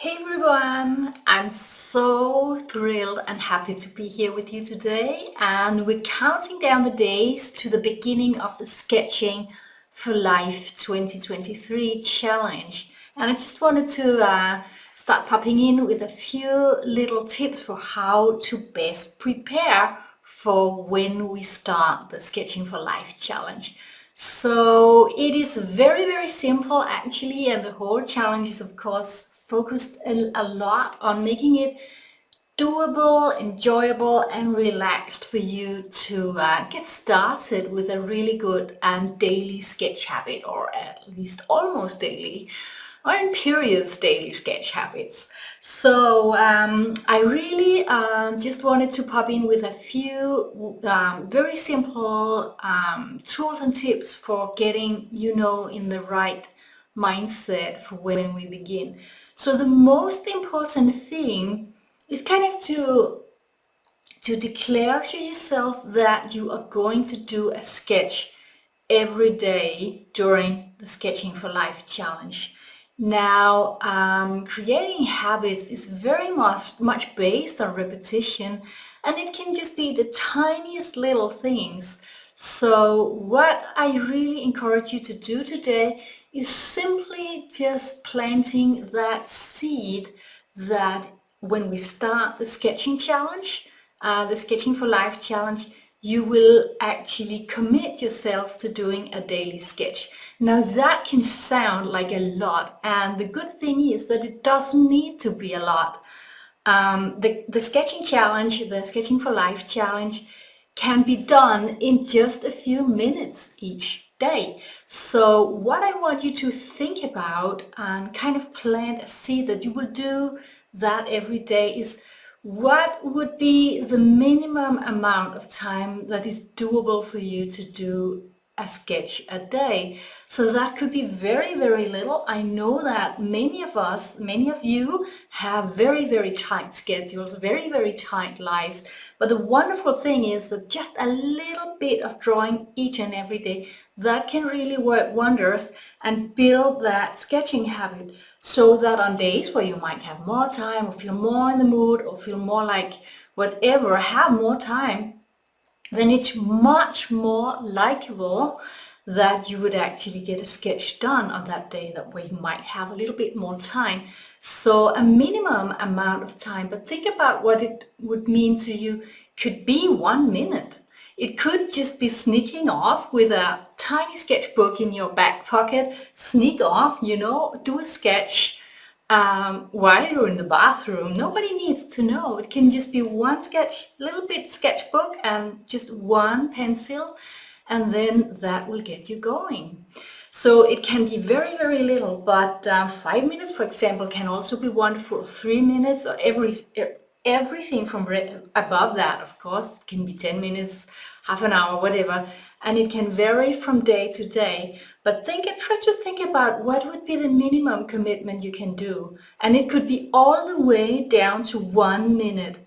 Hey everyone, I'm so thrilled and happy to be here with you today, and we're counting down the days to the beginning of the Sketching for Life 2023 challenge. And I just wanted to start popping in with a few little tips for how to best prepare for when we start the Sketching for Life challenge. So it is very, very simple actually, and the whole challenge is of course focused a lot on making it doable, enjoyable and relaxed for you to get started with a really good and daily sketch habit, or at least almost daily, or in periods daily sketch habits. So I really just wanted to pop in with a few very simple tools and tips for getting in the right mindset for when we begin. So the most important thing is kind of to declare to yourself that you are going to do a sketch every day during the Sketching for Life challenge. Now, creating habits is very much based on repetition, and it can just be the tiniest little things. So what I really encourage you to do today is simply just planting that seed that when we start the sketching challenge, the Sketching for Life challenge, you will actually commit yourself to doing a daily sketch. Now that can sound like a lot, and the good thing is that it doesn't need to be a lot. The sketching challenge, the Sketching for Life challenge, can be done in just a few minutes each day. So what I want you to think about and kind of plant a seed that you will do that every day is, what would be the minimum amount of time that is doable for you to do a sketch a day? So that could be very, very little. I know that many of us, many of you have very, very tight schedules, very, very tight lives. But the wonderful thing is that just a little bit of drawing each and every day, that can really work wonders and build that sketching habit, so that on days where you might have more time or feel more in the mood or feel more like whatever, have more time, then it's much more likable that you would actually get a sketch done on that day, that way you might have a little bit more time. So a minimum amount of time, but think about what it would mean to you. Could be 1 minute. It could just be sneaking off with a tiny sketchbook in your back pocket, sneak off, do a sketch while you're in the bathroom. Nobody needs to know. It can just be one sketch, little bit sketchbook and just one pencil, and then that will get you going. So it can be very, very little, but 5 minutes, for example, can also be wonderful. 3 minutes, or everything from above that, of course, it can be 10 minutes, half an hour, whatever, and it can vary from day to day. But try to think about what would be the minimum commitment you can do, and it could be all the way down to 1 minute.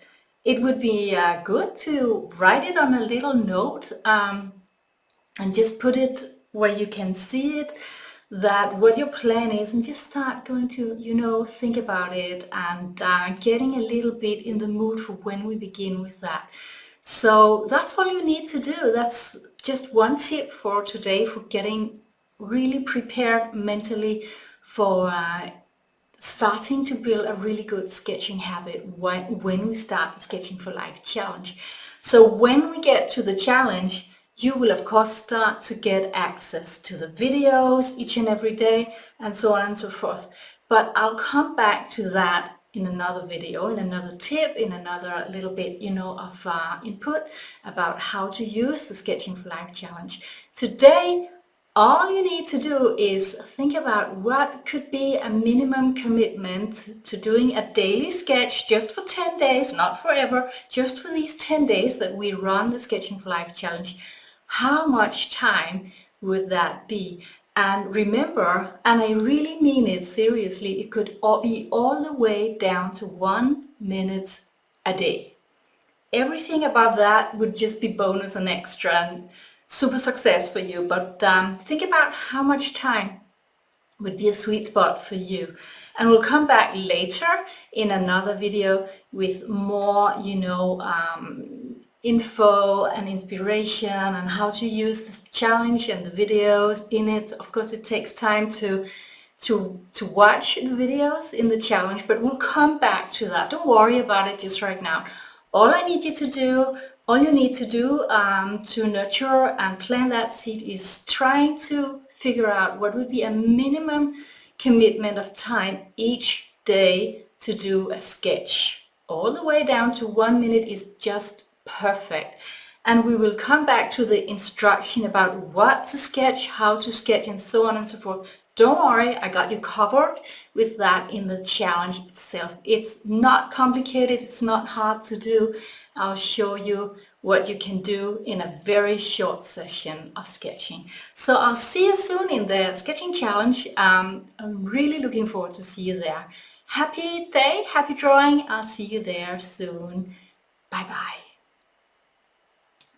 It would be good to write it on a little note, and just put it where you can see it, that what your plan is, and just start going to think about it, and getting a little bit in the mood for when we begin with that. So that's all you need to do. That's just one tip for today for getting really prepared mentally for starting to build a really good sketching habit when we start the Sketching for Life challenge. So when we get to the challenge, you will of course start to get access to the videos each and every day, and so on and so forth. But I'll come back to that in another video, in another tip, in another little bit, of input about how to use the Sketching for Life challenge. Today, all you need to do is think about what could be a minimum commitment to doing a daily sketch just for 10 days, not forever, just for these 10 days that we run the Sketching for Life challenge. How much time would that be? And remember, and I really mean it seriously, it could be all the way down to 1 minute a day. Everything above that would just be bonus and extra and super success for you. But think about how much time would be a sweet spot for you. And we'll come back later in another video with more, info and inspiration and how to use this challenge and the videos in it. Of course, it takes time to watch the videos in the challenge, but we'll come back to that. Don't worry about it just right now. All you need to do to nurture and plant that seed is trying to figure out what would be a minimum commitment of time each day to do a sketch. All the way down to 1 minute is just perfect. And we will come back to the instruction about what to sketch, how to sketch, and so on and so forth. Don't worry, I got you covered with that in the challenge itself. It's not complicated, it's not hard to do. I'll show you what you can do in a very short session of sketching. So I'll see you soon in the sketching challenge. I'm really looking forward to see you there. Happy day, happy drawing. I'll see you there soon. Bye bye.